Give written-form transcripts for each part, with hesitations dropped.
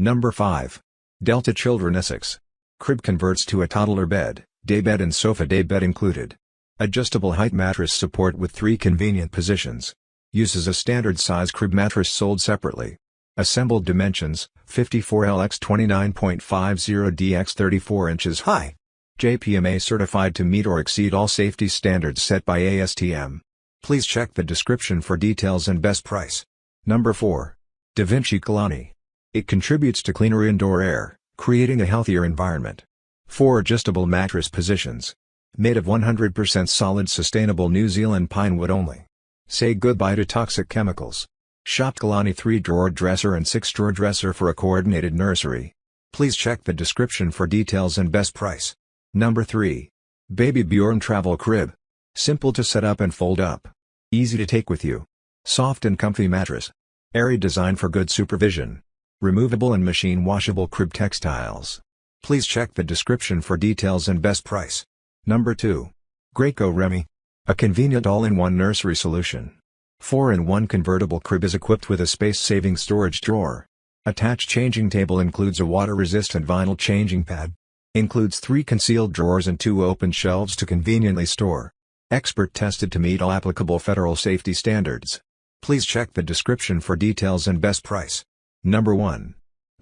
Number 5. Delta Children Essex. Crib converts to a toddler bed, daybed and sofa daybed included. Adjustable height mattress support with 3 convenient positions. Uses a standard size crib mattress sold separately. Assembled dimensions, 54L x 29.50 x 34 inches high. JPMA certified to meet or exceed all safety standards set by ASTM. Please check the description for details and best price. Number 4. DaVinci Kalani. It contributes to cleaner indoor air, creating a healthier environment. 4 adjustable mattress positions. Made of 100% solid sustainable New Zealand pine wood only. Say goodbye to toxic chemicals. Shop Kalani 3-drawer dresser and 6-drawer dresser for a coordinated nursery. Please check the description for details and best price. Number 3. Baby Bjorn Travel Crib. Simple to set up and fold up. Easy to take with you. Soft and comfy mattress. Airy design for good supervision. Removable and machine washable crib textiles. Please check the description for details and best price. Number 2. Graco Remy. A convenient all-in-one nursery solution. 4-in-1 convertible crib is equipped with a space-saving storage drawer. Attached changing table includes a water-resistant vinyl changing pad. Includes 3 concealed drawers and 2 open shelves to conveniently store. Expert tested to meet all applicable federal safety standards. Please check the description for details and best price. Number 1.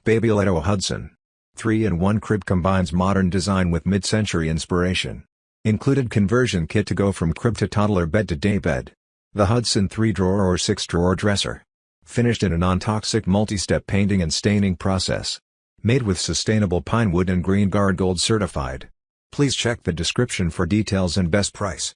Babyletto Hudson. 3-in-1 crib combines modern design with mid-century inspiration. Included conversion kit to go from crib to toddler bed to daybed. The Hudson 3-drawer or 6-drawer dresser. Finished in a non-toxic multi-step painting and staining process. Made with sustainable pine wood and Green Guard Gold certified. Please check the description for details and best price.